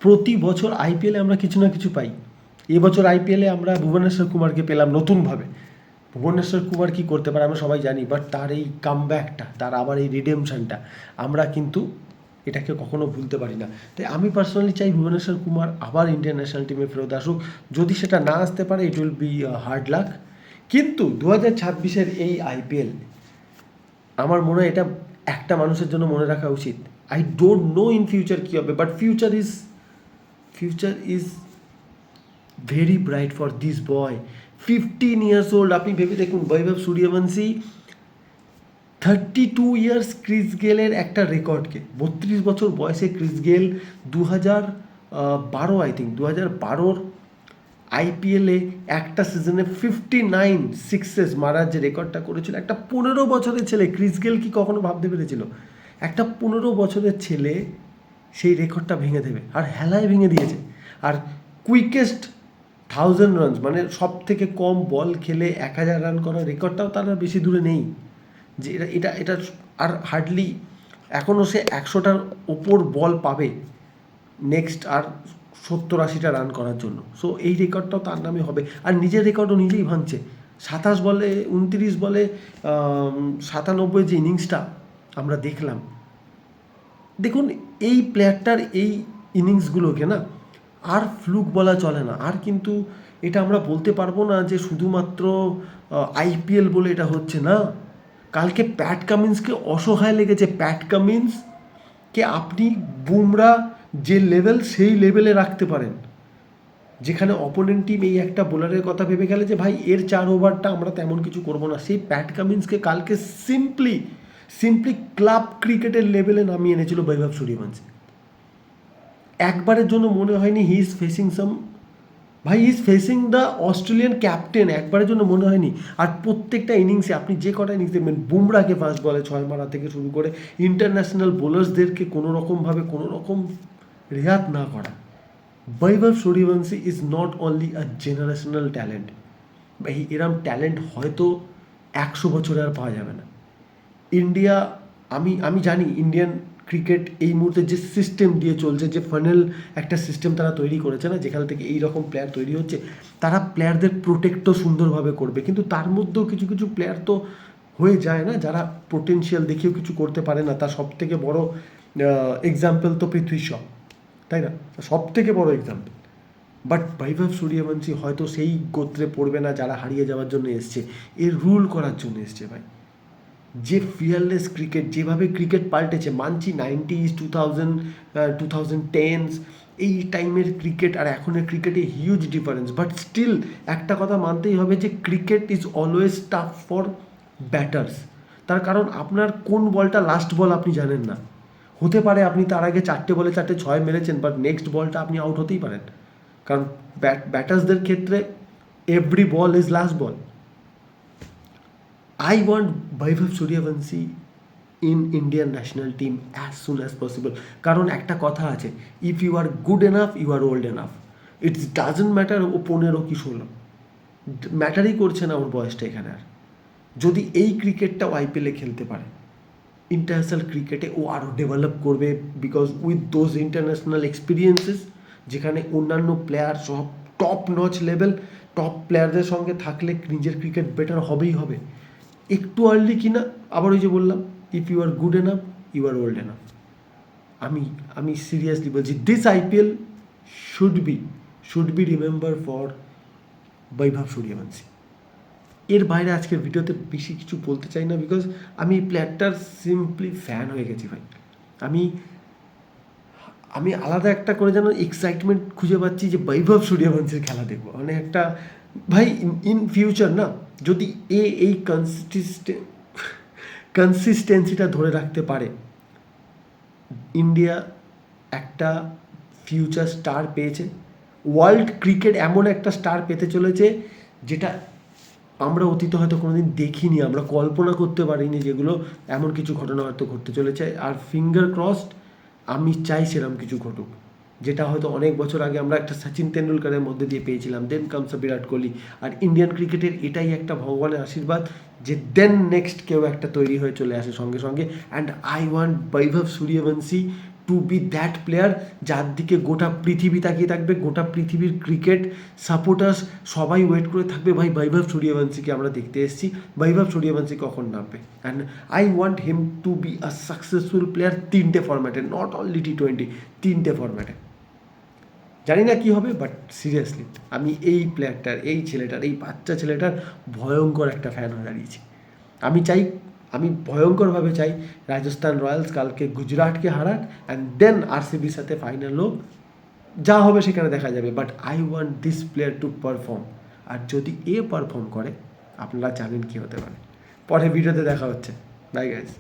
প্রতি বছর আইপিএলে আমরা কিছু না কিছু পাই। এবছর আইপিএলে আমরা ভুবনেশ্বর কুমারকে পেলাম নতুনভাবে। ভুবনেশ্বর কুমার কী করতে পারে আমরা সবাই জানি, বাট তার এই কামব্যাকটা, তার আবার এই রিডেমশনটা আমরা কিন্তু এটাকে কখনো ভুলতে পারি না। তাই আমি পার্সোনালি চাই ভুবনেশ্বর কুমার আবার ইন্ডিয়ান ন্যাশনাল টিমে ফেরত আসুক। যদি সেটা না আসতে পারে, it will be hard lakh. কিন্তু 2026-এর এই আইপিএল আমার মনে হয় এটা একটা মানুষের জন্য মনে রাখা উচিত। I don't know in future কী হবে, but future is very bright for this boy. 15 years old। আপনি ভেবে দেখুন, বৈভব সূর্যবংশী 32 years ক্রিস গেলের একটা রেকর্ডকে, 32 বছর বয়সে ক্রিস গেল 2012 আই থিঙ্ক 2012 আইপিএলে একটা সিজনে 59 সিক্সেস মারার যে রেকর্ডটা করেছিল, একটা 15 বছরের ছেলে, ক্রিস গেল কি কখনো ভাবতে পেরেছিল একটা 15 বছরের ছেলে সেই রেকর্ডটা ভেঙে দেবে? আর হেলায় ভেঙে দিয়েছে। আর কুইকেস্ট 1000 রানস, মানে সব থেকে কম বল খেলে 1000 রান করার রেকর্ডটাও তার আর বেশি দূরে নেই। যে এটা আর হার্ডলি এখনও সে 100টার ওপর বল পাবে নেক্সট আর 70-80টা রান করার জন্য। সো এই রেকর্ডটাও তার নামে হবে। আর নিজের রেকর্ডও নিজেই ভাঙছে। 27 বলে 29 বলে 97 যে ইনিংসটা আমরা দেখলাম, দেখুন এই প্লেয়ারটার এই ইনিংসগুলোকে না আর ফ্লুক বলা চলে না। আর কিন্তু এটা আমরা বলতে পারবো না যে শুধুমাত্র আইপিএল বলে এটা হচ্ছে না। কালকে প্যাট কামিন্সকে অসহায় লেগেছে। প্যাট কামিন্সকে আপনি বুমরা যে লেভেল সেই লেভেলে রাখতে পারেন, যেখানে অপোনেন্ট টিম এই একটা বোলারের কথা ভেবে গেলে যে ভাই এর 4 ওভারটা আমরা তেমন কিছু করবো না, সেই প্যাট কামিন্সকে কালকে সিম্পলি ক্লাব ক্রিকেটের লেভেলে নামিয়ে এনেছিল বৈভব সূর্যবংশী। একবারের জন্য মনে হয়নি he is facing the Australian captain, একবারের জন্য মনে হয়নি। আর প্রত্যেকটা ইনিংসে আপনি যে কটা ইনিংস দেখবেন, বুমরাকে ফার্স্ট বলে 6 মারা থেকে শুরু করে ইন্টারন্যাশনাল বোলার্সদেরকে কোনো রকম রেহাত না করা। Vaibhav Suryavanshi is not only a generational talent. এরম ট্যালেন্ট হয়তো 100 বছরে আর পাওয়া যাবে না। ইন্ডিয়া, আমি জানি ইন্ডিয়ান ক্রিকেট এই মুহূর্তে যে সিস্টেম দিয়ে চলছে, যে ফানেল একটা সিস্টেম তারা তৈরি করেছে না, যেখান থেকে এই রকম প্লেয়ার তৈরি হচ্ছে, তারা প্লেয়ারদের প্রোটেক্টও সুন্দরভাবে করবে। কিন্তু তার মধ্যেও কিছু প্লেয়ার তো হয়ে যায় না যারা পোটেনশিয়াল দেখিয়েও কিছু করতে পারে না। তার সব থেকে বড় এক্সাম্পল তো পৃথ্বী শ, তাই না? সব থেকে বড় এক্সাম্পল। বাট বৈভব সূর্যবংশী হয়তো সেই গোত্রে পড়বে না যারা হারিয়ে যাওয়ার জন্য এসছে, এর রুল করার জন্য এসছে। ভাই, যে ফিয়ারলেস ক্রিকেট, যেভাবে ক্রিকেট পাল্টেছে, মানছি 90s 2010s এই টাইমের ক্রিকেট আর এখনের ক্রিকেটে হিউজ ডিফারেন্স। বাট স্টিল একটা কথা মানতেই হবে যে cricket is always tough for batters. তার কারণ আপনার কোন বলটা লাস্ট বল আপনি জানেন না। হতে পারে আপনি তার আগে 4টে বলে 4টে 6 মেরেছেন, বাট নেক্সট বলটা আপনি আউট হতেই পারেন। কারণ ব্যাটার্সদের ক্ষেত্রে every ball is last ball. I want Vaibhav Suryavanshi in Indian national team as soon as possible. কারণ একটা কথা আছে, if you are good enough, you are old enough. It doesn't matter ও 15 কি 16, ম্যাটারই করছে না ওর বয়সটা এখানে। আর যদি এই ক্রিকেটটাও আইপিএলে খেলতে পারে, ইন্টারন্যাশনাল ক্রিকেটে ও আরও ডেভেলপ করবে, because with those international experiences, যেখানে অন্যান্য প্লেয়ার সব টপ নচ লেভেল, টপ প্লেয়ারদের সঙ্গে থাকলে নিজের ক্রিকেট বেটার হবেই হবে। একটু আর্লি কিনা, আবার ওই যে বললাম, if you are good enough, you are old enough. আমি সিরিয়াসলি বলছি, this IPL should be remember for Vaibhav Suryavanshi. এর বাইরে আজকের ভিডিওতে বেশি কিছু বলতে চাই না, বিকজ আমি এই প্লেয়ারটার সিম্পলি ফ্যান হয়ে গেছি ভাই। আমি আলাদা একটা করে যেন এক্সাইটমেন্ট খুঁজে পাচ্ছি যে বৈভব সূর্যবংশীর খেলা দেখবো। মানে একটা ভাই, ইন ফিউচার না, যদি এই কনসিস্টেন্সিটা ধরে রাখতে পারে, ইন্ডিয়া একটা ফিউচার স্টার পেয়েছে। ওয়ার্ল্ড ক্রিকেট এমন একটা স্টার পেতে চলেছে যেটা আমরা অতীতে হয়তো কোনোদিন দেখিনি, আমরা কল্পনা করতে পারিনি, যেগুলো এমন কিছু ঘটনা হয়তো ঘটতে চলেছে। আর ফিঙ্গার ক্রসড, আমি চাই সেরকম কিছু ঘটুক, যেটা হয়তো অনেক বছর আগে আমরা একটা সচিন তেন্ডুলকারের মধ্যে দিয়ে পেয়েছিলাম, দেন কামস বিরাট কোহলি। আর ইন্ডিয়ান ক্রিকেটের এটাই একটা ভগবানের আশীর্বাদ যে দেন নেক্সট কেউ একটা তৈরি হয়ে চলে আসে সঙ্গে সঙ্গে। And I want Vaibhav Suryavanshi to be that player যার দিকে গোটা পৃথিবী তাকিয়ে থাকবে, গোটা পৃথিবীর ক্রিকেট সাপোর্টার্স সবাই ওয়েট করে থাকবে, ভাই বৈভব সূর্যবংশীকে আমরা দেখতে এসেছি, বৈভব সূর্যবংশী কখন নামবে। And I want him to be a successful player 3টে ফরম্যাটে, নট অনলি T20, 3টে ফরম্যাটে। জানি না কী হবে, বাট সিরিয়াসলি আমি এই প্লেয়ারটার, এই ছেলেটার, এই বাচ্চা ছেলেটার ভয়ঙ্কর একটা ফ্যান হয়ে দাঁড়িয়েছি। আমি ভয়ঙ্করভাবে চাই রাজস্থান রয়্যালস কালকে গুজরাটকে হারাক, অ্যান্ড দেন আরসিবির সাথে ফাইনাল হোক, যা হবে সেখানে দেখা যাবে, but I want this player to perform. আর যদি পারফর্ম করে, আপনারা জানেন কী হতে পারে। পরে ভিডিওতে দেখা হচ্ছে। Bye guys.